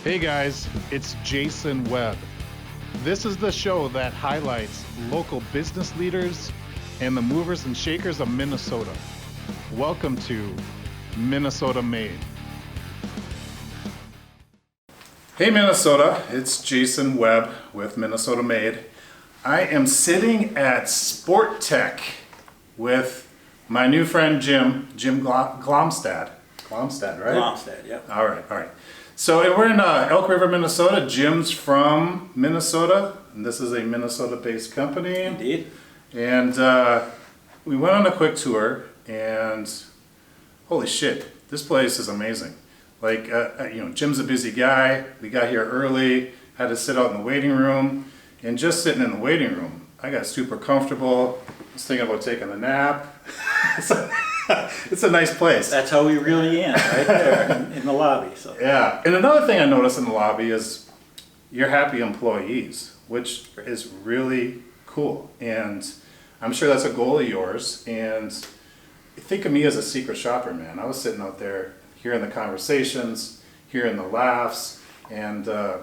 Hey guys, it's Jason Webb. This is the show that highlights local business leaders and the movers and shakers of Minnesota. Welcome to Minnesota Made. Hey Minnesota, it's Jason Webb with Minnesota Made. I am sitting at Sportech with my new friend Jim Glomstad. Glomstad, right? Glomstad, yep. All right. So we're in Elk River, Minnesota. Jim's from Minnesota, and this is a Minnesota-based company. Indeed. And we went on a quick tour, and holy shit, this place is amazing. Like, Jim's a busy guy. We got here early, had to sit out in the waiting room, and just sitting in the waiting room, I got super comfortable. I was thinking about taking a nap. It's a nice place. That's how we really end, right there in the lobby. So. Yeah, and another thing I noticed in the lobby is you're happy employees, which is really cool. And I'm sure that's a goal of yours. And think of me as a secret shopper, man. I was sitting out there hearing the conversations, hearing the laughs, and I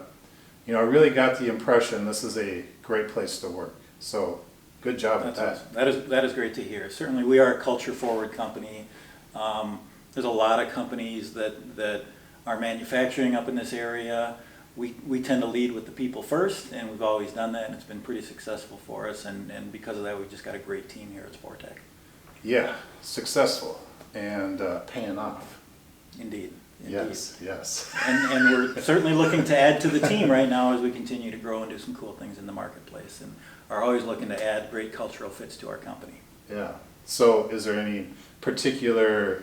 really got the impression this is a great place to work. So good job with that. Awesome. That is great to hear. Certainly we are a culture-forward company. There's a lot of companies that are manufacturing up in this area. We tend to lead with the people first, and we've always done that, and it's been pretty successful for us, and because of that, we've just got a great team here at Sportech. Yeah, successful and paying off. Indeed. Yes. And we're certainly looking to add to the team right now as we continue to grow and do some cool things in the marketplace, and are always looking to add great cultural fits to our company. Yeah. So is there any particular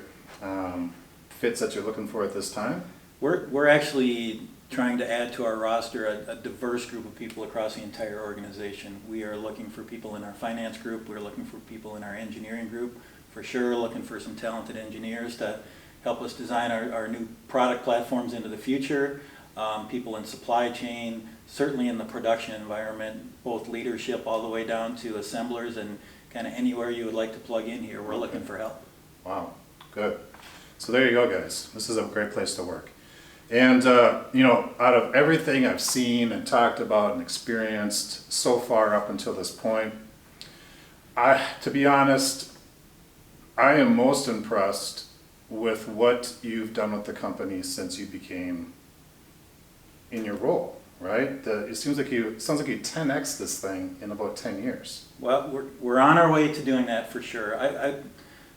fits that you're looking for at this time? We're actually trying to add to our roster a diverse group of people across the entire organization. We are looking for people in our finance group. We're looking for people in our engineering group. For sure, looking for some talented engineers to help us design our new product platforms into the future. People in supply chain, certainly in the production environment, both leadership all the way down to assemblers, and kind of anywhere you would like to plug in here, we're looking for help. Wow, good. So there you go, guys. This is a great place to work. And, out of everything I've seen and talked about and experienced so far up until this point, to be honest, I am most impressed with what you've done with the company since you became in your role, right? It sounds like you 10x this thing in about 10 years. Well, we're on our way to doing that for sure. I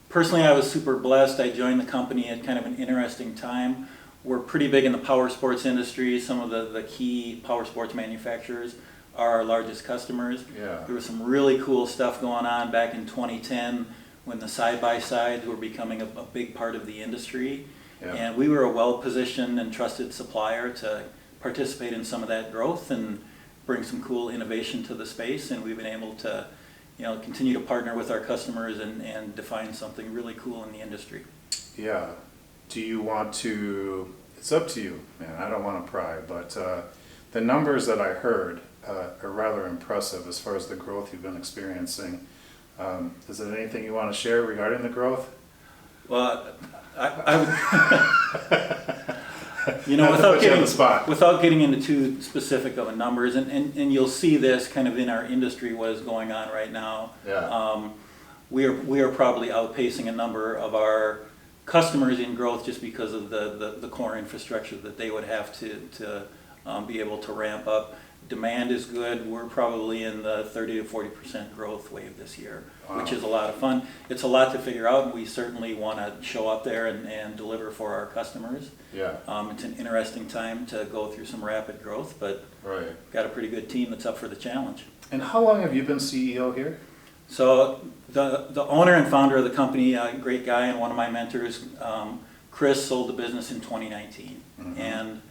personally, I was super blessed. I joined the company at kind of an interesting time. We're pretty big in the power sports industry. Some of the key power sports manufacturers are our largest customers. Yeah. There was some really cool stuff going on back in 2010 when the side-by-sides were becoming a big part of the industry. Yeah. And we were a well-positioned and trusted supplier to participate in some of that growth and bring some cool innovation to the space, and we've been able to continue to partner with our customers and define something really cool in the industry. Yeah. Do you want to, it's up to you, man, I don't want to pry, but the numbers that I heard are rather impressive as far as the growth you've been experiencing. Is there anything you want to share regarding the growth? Well, I would, without getting into too specific of a numbers, and you'll see this kind of in our industry, what is going on right now. Yeah. We are probably outpacing a number of our customers in growth just because of the core infrastructure that they would have to be able to ramp up. Demand is good. We're probably in the 30 to 40% growth wave this year, wow, which is a lot of fun. It's a lot to figure out, and we certainly want to show up there and deliver for our customers. Yeah. It's an interesting time to go through some rapid growth, but right, got a pretty good team that's up for the challenge. And how long have you been CEO here? So the owner and founder of the company, a great guy and one of my mentors, Chris, sold the business in 2019. Mm-hmm. And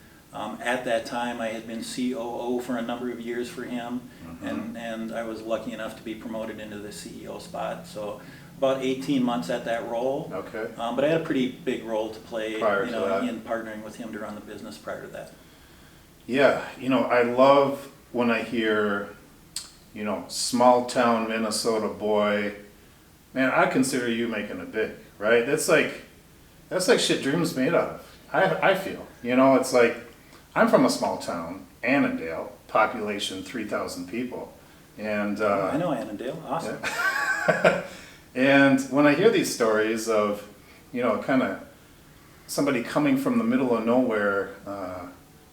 at that time, I had been COO for a number of years for him, mm-hmm, and I was lucky enough to be promoted into the CEO spot. So about 18 months at that role. Okay. But I had a pretty big role to play prior to that, in partnering with him to run the business prior to that. Yeah, I love when I hear, small town Minnesota boy. Man, I consider you making it big, right? That's like shit dreams made out of. I feel, it's like I'm from a small town, Annandale, population 3,000 people. And I know Annandale, awesome. yeah. And when I hear these stories of, kind of somebody coming from the middle of nowhere,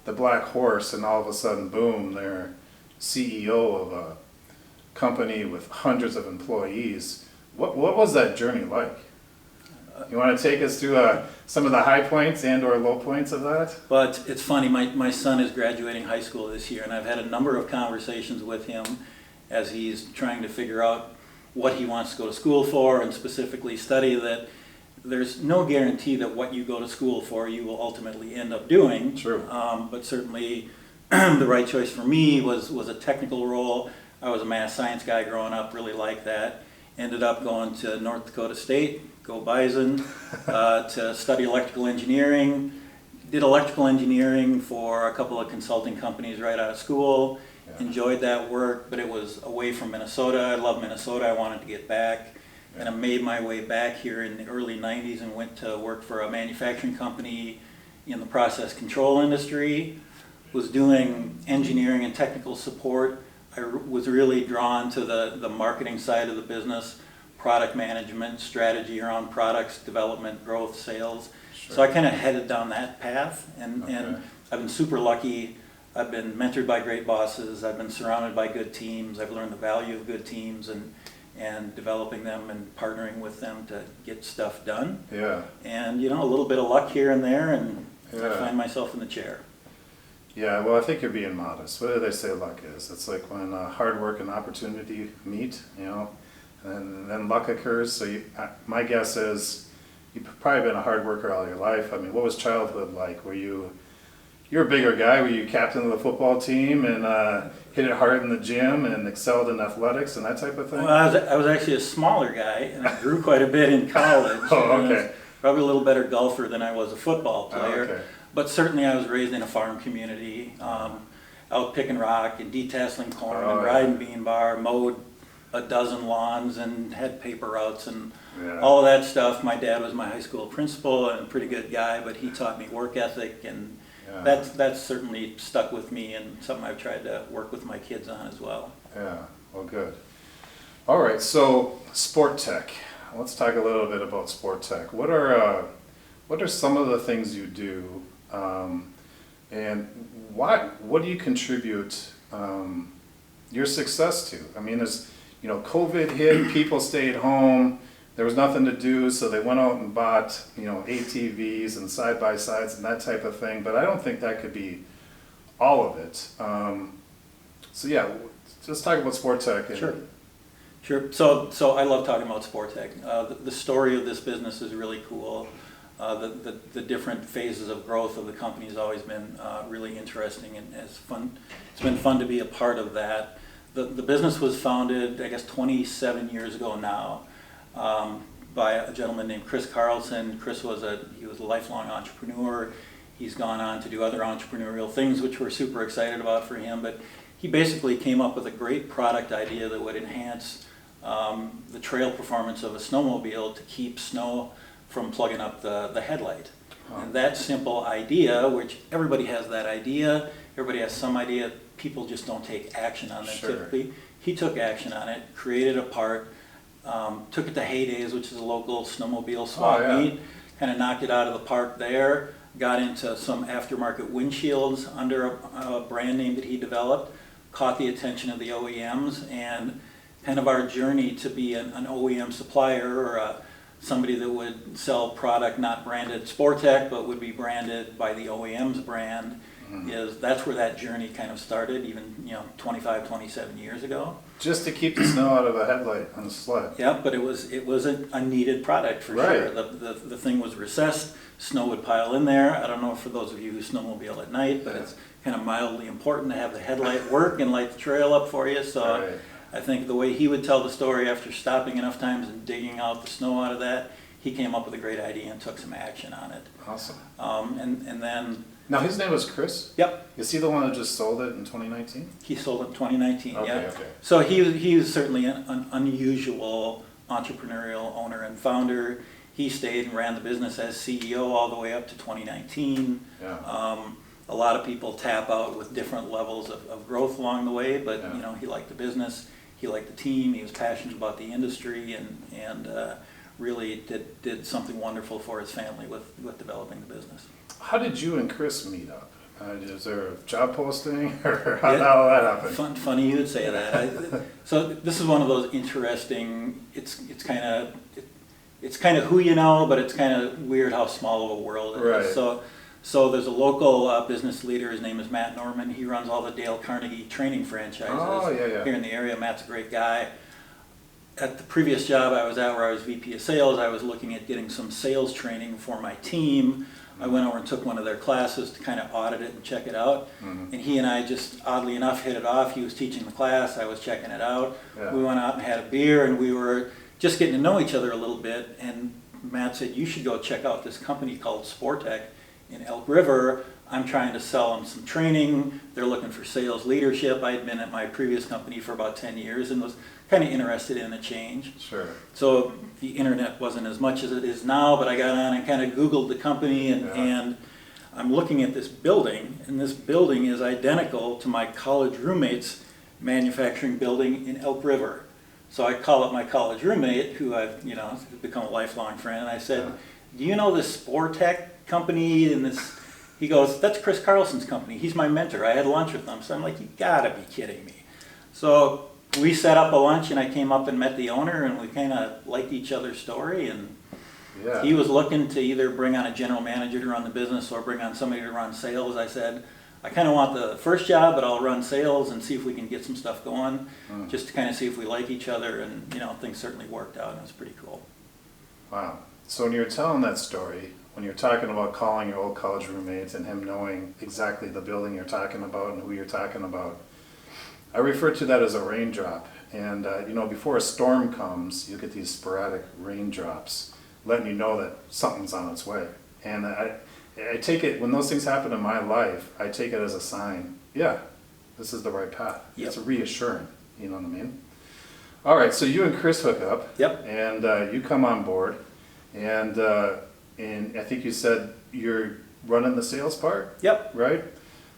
the black horse, and all of a sudden, boom, they're CEO of a company with hundreds of employees. What was that journey like? You want to take us through some of the high points and or low points of that? But it's funny, my son is graduating high school this year, and I've had a number of conversations with him as he's trying to figure out what he wants to go to school for, and specifically study, that there's no guarantee that what you go to school for you will ultimately end up doing. True. But certainly the right choice for me was a technical role. I was a math science guy growing up, really liked that. Ended up going to North Dakota State, go Bison, to study electrical engineering. Did electrical engineering for a couple of consulting companies right out of school. Yeah. Enjoyed that work, but it was away from Minnesota. I love Minnesota. I wanted to get back. Yeah. And I made my way back here in the early 90s and went to work for a manufacturing company in the process control industry. Was doing engineering and technical support. I was really drawn to the marketing side of the business, product management, strategy around products, development, growth, sales. Sure. So I kind of headed down that path, and Okay. I've been super lucky. I've been mentored by great bosses. I've been surrounded by good teams. I've learned the value of good teams and developing them and partnering with them to get stuff done. Yeah. And a little bit of luck here and there, and I Yeah. find myself in the chair. Yeah, well, I think you're being modest. What do they say luck is? It's like when hard work and opportunity meet, and then luck occurs. So my guess is you've probably been a hard worker all your life. I mean, what was childhood like? You're a bigger guy? Were you captain of the football team and hit it hard in the gym and excelled in athletics and that type of thing? Well, I was actually a smaller guy, and I grew quite a bit in college. Oh, And I was okay. probably a little better golfer than I was a football Oh, player. okay. But certainly I was raised in a farm community, out picking rock and detasseling corn Oh, and yeah. riding bean bar, mowed a dozen lawns and had paper routes and Yeah. all of that stuff. My dad was my high school principal and a pretty good guy, but he taught me work ethic, and Yeah. that's certainly stuck with me and something I've tried to work with my kids on as well. Yeah, well, good. All right, so Sportech. Let's talk a little bit about Sportech. What are some of the things you do, and what do you contribute your success to? I mean, as COVID hit, people stayed home. There was nothing to do, so they went out and bought ATVs and side by sides and that type of thing. But I don't think that could be all of it. So yeah, just talk about Sportech. And, Sure. So I love talking about Sportech. The story of this business is really cool. The different phases of growth of the company has always been really interesting, and it's fun. It's been fun to be a part of that. The business was founded, I guess, 27 years ago now, by a gentleman named Chris Carlson. Chris was a lifelong entrepreneur. He's gone on to do other entrepreneurial things, which we're super excited about for him. But he basically came up with a great product idea that would enhance the trail performance of a snowmobile to keep snow from plugging up the headlight. And that simple idea, which everybody has that idea, everybody has some idea, people just don't take action on that typically. He took action on it, created a part, took it to Heydays, which is a local snowmobile swap meet, kind of knocked it out of the park there, got into some aftermarket windshields under a brand name that he developed, caught the attention of the OEMs, and kind of our journey to be an OEM supplier, or somebody that would sell product not branded Sportech, but would be branded by the OEM's brand. That's where that journey kind of started, even 25, 27 years ago. Just to keep the snow out of a headlight on a sled. Yeah, but it was a needed product for sure. The thing was recessed, snow would pile in there. I don't know for those of you who snowmobile at night, but it's kind of mildly important to have the headlight work and light the trail up for you. So I think the way he would tell the story, after stopping enough times and digging out the snow out of that, he came up with a great idea and took some action on it. Awesome. And then... Now, his name was Chris? Yep. Is he the one that just sold it in 2019? He sold it in 2019, Okay. So he was certainly an unusual entrepreneurial owner and founder. He stayed and ran the business as CEO all the way up to 2019. Yeah. A a lot of people tap out with different levels of growth along the way, but Yeah. you know, he liked the business, he liked the team, he was passionate about the industry, and really did something wonderful for his family with developing the business. How did you and Chris meet up? Is there a job posting, or how did that happen? Funny you would say that. So this is one of those interesting. It's kind of who you know, but it's kind of weird how small of a world it is. Right. So there's a local business leader. His name is Matt Norman. He runs all the Dale Carnegie training franchises here in the area. Matt's a great guy. At the previous job I was at, where I was VP of sales, I was looking at getting some sales training for my team. I went over and took one of their classes to kind of audit it and check it out. And he and I just, oddly enough, hit it off. He was teaching the class, I was checking it out. Yeah. We went out and had a beer, and we were just getting to know each other a little bit. And Matt said, you should go check out this company called Sportech in Elk River. I'm trying to sell them some training. They're looking for sales leadership. I had been at my previous company for about 10 years and was kind of interested in a change. Sure. So the internet wasn't as much as it is now, but I got on and kind of Googled the company, and I'm looking at this building, and this building is identical to my college roommate's manufacturing building in Elk River. So I call up my college roommate, who I've become a lifelong friend, and I said, do you know this Sportech company? And this, he goes, that's Chris Carlson's company. He's my mentor. I had lunch with him. So I'm like, you gotta be kidding me. So we set up a lunch, and I came up and met the owner, and we kind of liked each other's story. And he was looking to either bring on a general manager to run the business or bring on somebody to run sales. I said, I kind of want the first job, but I'll run sales and see if we can get some stuff going, just to kind of see if we like each other. And things certainly worked out, and it was pretty cool. Wow. So when you were telling that story, when you're talking about calling your old college roommates and him knowing exactly the building you're talking about and who you're talking about, I refer to that as a raindrop. And before a storm comes, you get these sporadic raindrops letting you know that something's on its way. And I take it, when those things happen in my life, I take it as a sign, this is the right path. Yep. It's reassuring, you know what I mean? All right, so you and Chris hook up. Yep. And you come on board. And I think you said you're running the sales part? Yep. Right?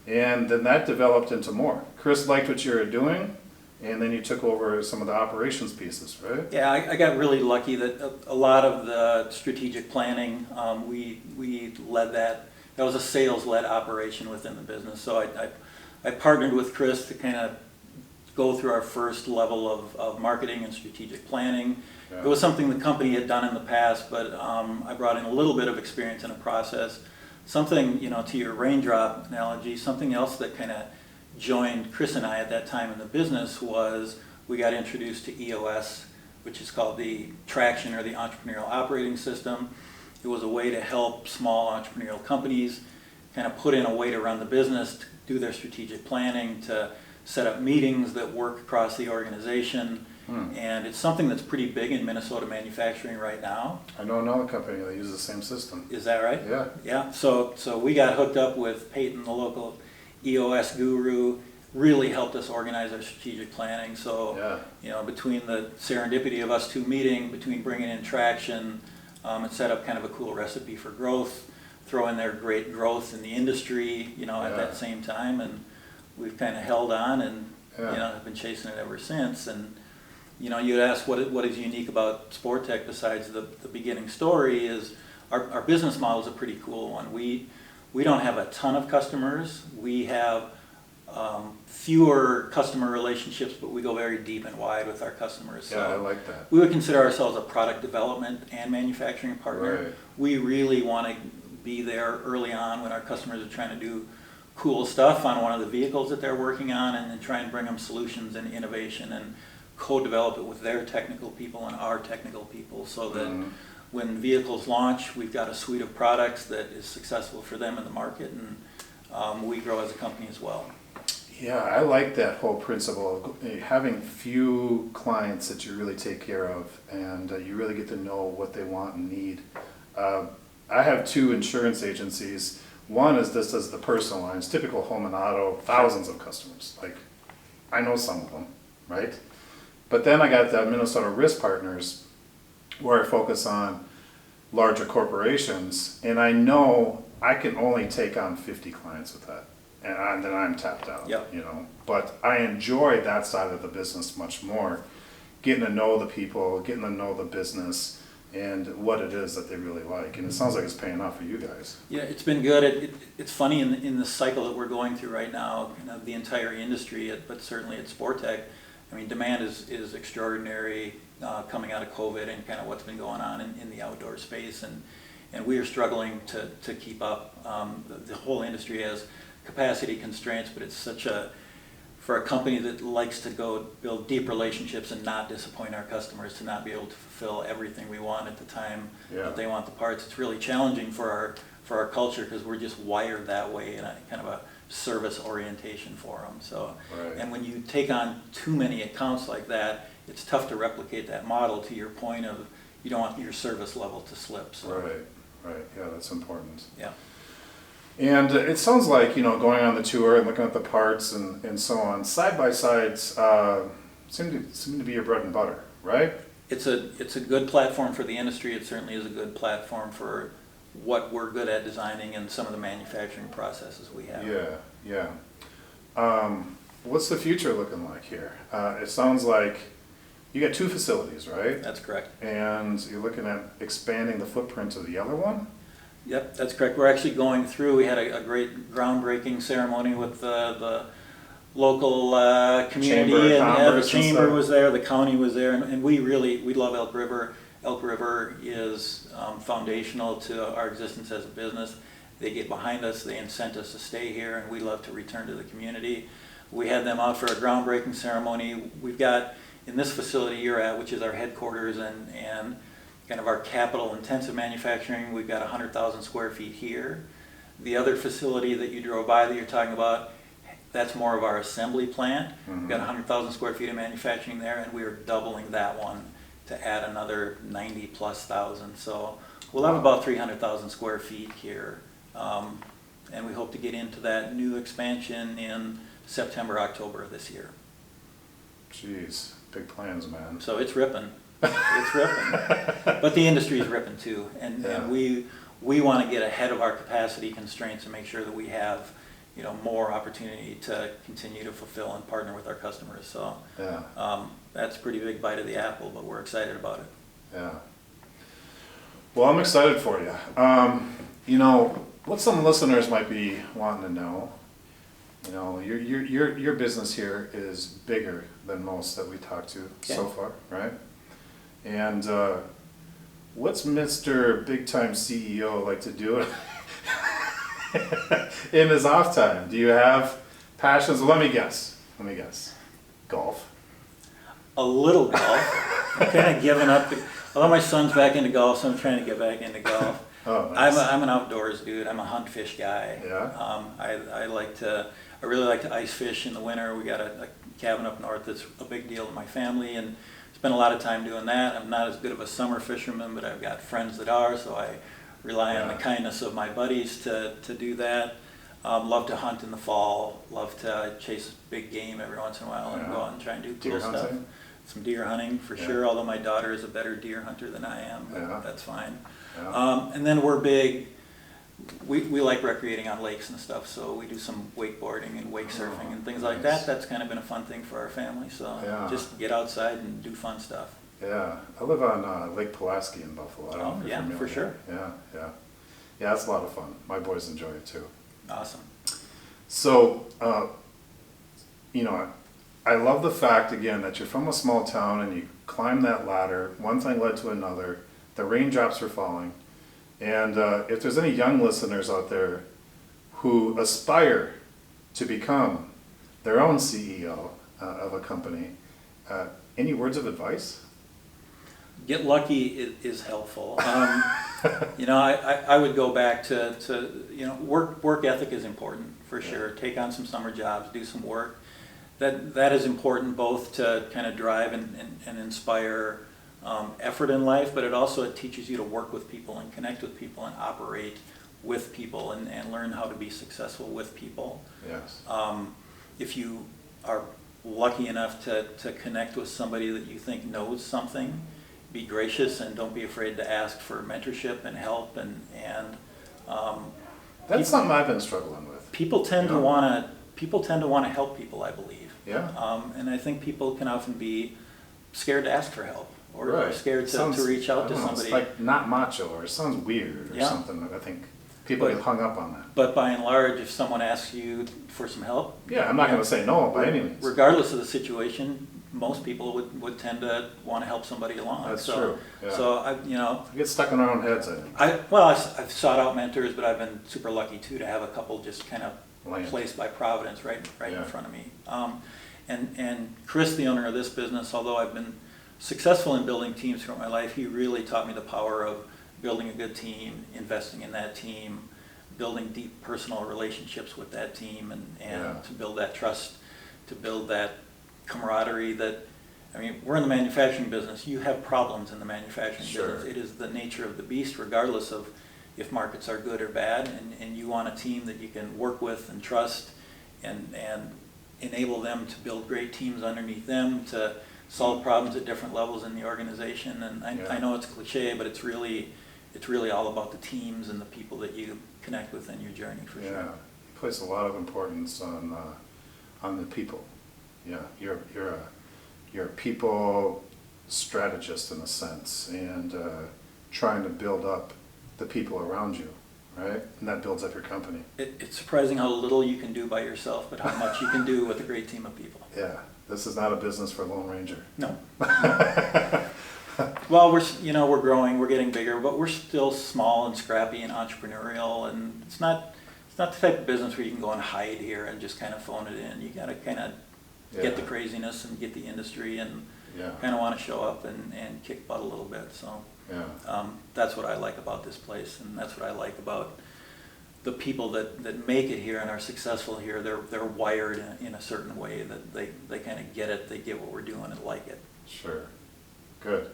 And then that developed into more. Chris liked what you were doing, and then you took over some of the operations pieces, right? Yeah, I got really lucky that a lot of the strategic planning, we led that. That was a sales-led operation within the business. So I partnered with Chris to kind of go through our first level of marketing and strategic planning. Yeah. It was something the company had done in the past, but I brought in a little bit of experience in a process. Something, to your raindrop analogy, something else that kind of joined Chris and I at that time in the business was we got introduced to EOS, which is called the Traction or the Entrepreneurial Operating System. It was a way to help small entrepreneurial companies kind of put in a way to run the business, to do their strategic planning, to set up meetings that work across the organization. And it's something that's pretty big in Minnesota manufacturing right now. I know another company that uses the same system. Is that right? Yeah. Yeah. So we got hooked up with Peyton, the local EOS guru, really helped us organize our strategic planning. So between the serendipity of us two meeting, between bringing in Traction, it set up kind of a cool recipe for growth. Throw in their great growth in the industry, at that same time, and we've kind of held on and have been chasing it ever since. And you'd ask what is unique about Sportech besides the beginning story is our business model is a pretty cool one. We don't have a ton of customers. We have fewer customer relationships, but we go very deep and wide with our customers. Yeah, I like that. We would consider ourselves a product development and manufacturing partner. Right. We really want to be there early on when our customers are trying to do cool stuff on one of the vehicles that they're working on, and then try and bring them solutions and innovation and co-develop it with their technical people and our technical people, so that when vehicles launch, we've got a suite of products that is successful for them in the market, and we grow as a company as well. Yeah, I like that whole principle of having few clients that you really take care of, and you really get to know what they want and need. I have two insurance agencies. One is this does the personal lines, typical home and auto, thousands of customers. Like, I know some of them, right? But then I got the Minnesota Risk Partners, where I focus on larger corporations, and I know I can only take on 50 clients with that, and then I'm tapped out. Yep. You know, but I enjoy that side of the business much more, getting to know the people, getting to know the business, and what it is that they really like. And it sounds like it's paying off for you guys. Yeah, it's been good. It's funny in the cycle that we're going through right now, the entire industry, but certainly at Sportech. I mean, demand is extraordinary coming out of COVID and kind of what's been going on in the outdoor space, and we are struggling to keep up. The whole industry has capacity constraints, but it's for a company that likes to go build deep relationships and not disappoint our customers, to not be able to fulfill everything we want at the time that they want the parts. It's really challenging for our culture, because we're just wired that way in a kind of a service orientation for them. So, and when you take on too many accounts like that, it's tough to replicate that model, to your point of you don't want your service level to slip. So. Right. Yeah, that's important. Yeah. And it sounds like, going on the tour and looking at the parts and so on, side-by-sides seem to be your bread and butter, right? It's a good platform for the industry. It certainly is a good platform for what we're good at designing and some of the manufacturing processes we have. Yeah. What's the future looking like here? It sounds like you got 2 facilities, right? That's correct. And you're looking at expanding the footprint of the other one? Yep, that's correct. We're actually going through, we had a great groundbreaking ceremony with the local community, and the chamber was there, the county was there, and we love Elk River. Elk River is foundational to our existence as a business. They get behind us, they incent us to stay here, and we love to return to the community. We had them out for a groundbreaking ceremony. We've got, in this facility you're at, which is our headquarters and kind of our capital intensive manufacturing, we've got 100,000 square feet here. The other facility that you drove by that you're talking about, that's more of our assembly plant. We've got 100,000 square feet of manufacturing there, and we are doubling that one to add another 90,000+. So we'll have about 300,000 square feet here. And we hope to get into that new expansion in September, October of this year. Jeez, big plans, man. So it's ripping. It's ripping. But the industry is ripping too. And we want to get ahead of our capacity constraints and make sure that we have more opportunity to continue to fulfill and partner with our customers. So that's a pretty big bite of the apple, but we're excited about it. Yeah. Well, I'm excited for you. What some listeners might be wanting to know, your business here is bigger than most that we talked to so far, right? And what's Mr. Big Time CEO like to do in his off time? Do you have passions? Let me guess. Golf. A little golf. I'm kind of giving up. Although my son's back into golf, so I'm trying to get back into golf. Oh, nice. I'm an outdoors dude. I'm a hunt fish guy. Yeah. I really like to ice fish in the winter. We got a cabin up north that's a big deal to my family, and spend a lot of time doing that. I'm not as good of a summer fisherman, but I've got friends that are, so I rely on the kindness of my buddies to do that. Love to hunt in the fall. Love to chase big game every once in a while and go out and try and do cool stuff. Hunting? Some deer hunting for sure, although my daughter is a better deer hunter than I am, but that's fine. Yeah. And then we're big, we like recreating on lakes and stuff, so we do some wakeboarding and wake surfing and things like that. That's kind of been a fun thing for our family, so just get outside and do fun stuff. Yeah, I live on Lake Pulaski in Buffalo. I don't know if you're familiar. For sure. Yeah, it's a lot of fun. My boys enjoy it too. Awesome. So, I love the fact, again, that you're from a small town and you climbed that ladder. One thing led to another. The raindrops were falling. And if there's any young listeners out there who aspire to become their own CEO of a company, any words of advice? Get lucky is helpful. I would go back to work ethic is important for sure. Take on some summer jobs, do some work. That is important both to kind of drive and inspire effort in life, but it teaches you to work with people and connect with people and operate with people and learn how to be successful with people. Yes. If you are lucky enough to connect with somebody that you think knows something, be gracious and don't be afraid to ask for mentorship and help and That's something I've been struggling with. People tend Yeah. to want to help people, I believe. Yeah. And I think people can often be scared to ask for help, or Right. scared to Sounds- reach out I to don't know, somebody. It's like not macho, or it sounds weird or Yeah. something. I think people get hung up on that. But by and large, if someone asks you for some help, Yeah, I'm not going to say no by any means. regardless of the situation, most people would tend to want to help somebody along. That's so, true, yeah. So We get stuck in our own heads, I think. I've sought out mentors, but I've been super lucky too to have a couple just kind of Land. placed by Providence right Yeah. in front of me. And Chris, the owner of this business, although I've been successful in building teams throughout my life, he really taught me the power of building a good team, investing in that team, building deep personal relationships with that team, and Yeah. to build that trust, to build that camaraderie that, I mean, we're in the manufacturing business. You have problems in the manufacturing Sure. business. It is the nature of the beast, regardless of if markets are good or bad, and you want a team that you can work with and trust, and enable them to build great teams underneath them, to solve problems at different levels in the organization. And I know it's cliche, but it's really all about the teams and the people that you connect with in your journey, for Yeah, sure. you place a lot of importance on the people. Yeah, you're a people strategist in a sense, and trying to build up the people around you, right? And that builds up your company. It's surprising how little you can do by yourself, but how much you can do with a great team of people. Yeah, this is not a business for Lone Ranger. No. Well, we're growing, we're getting bigger, but we're still small and scrappy and entrepreneurial, and it's not the type of business where you can go and hide here and just kind of phone it in. You got to kind of get the craziness and get the industry, and Yeah. kind of want to show up and kick butt a little bit. So Yeah. that's what I like about this place, and that's what I like about the people that make it here and are successful here. They're wired in a certain way that they kind of get it. They get what we're doing and like it. Sure. Good.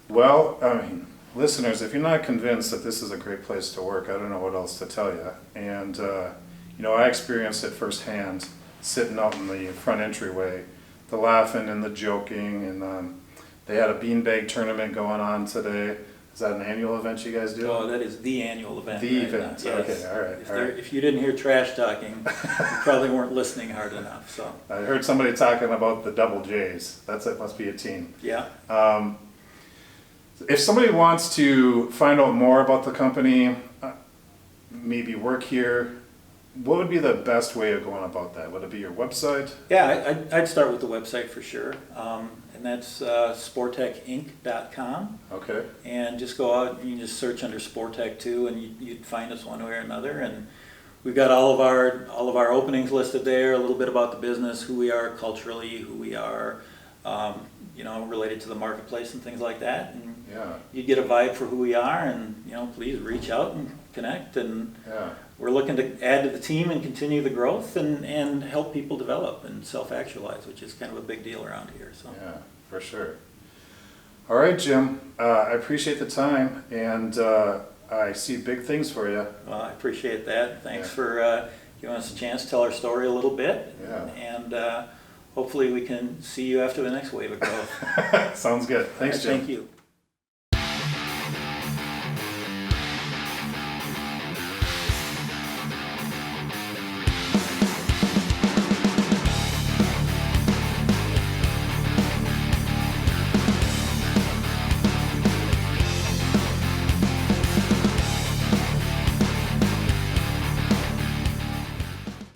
Well, I mean, listeners, if you're not convinced that this is a great place to work, I don't know what else to tell you. And, I experienced it firsthand, sitting out in the front entryway, the laughing and the joking. And they had a beanbag tournament going on today. Is that an annual event you guys do? Oh, that is the annual event. The right event, now. Yes. okay, all right. If you didn't hear trash talking, you probably weren't listening hard enough. So I heard somebody talking about the Double J's. It must be a team. yeah. If somebody wants to find out more about the company, maybe work here, what would be the best way of going about that? Would it be your website? Yeah, I'd start with the website for sure, and that's sportechinc.com. Okay. And just go out, you can just search under Sportech too, and you'd find us one way or another. And we've got all of our openings listed there, a little bit about the business, who we are culturally, who we are, related to the marketplace and things like that. And Yeah. you get a vibe for who we are, and please reach out and connect. And Yeah. we're looking to add to the team and continue the growth and help people develop and self-actualize, which is kind of a big deal around here. So Yeah, for sure. All right, Jim. I appreciate the time, and I see big things for you. well, I appreciate that. Thanks Yeah. for giving us a chance to tell our story a little bit. Yeah. And hopefully we can see you after the next wave of growth. Sounds good. Thanks, All right, Jim. Thank you.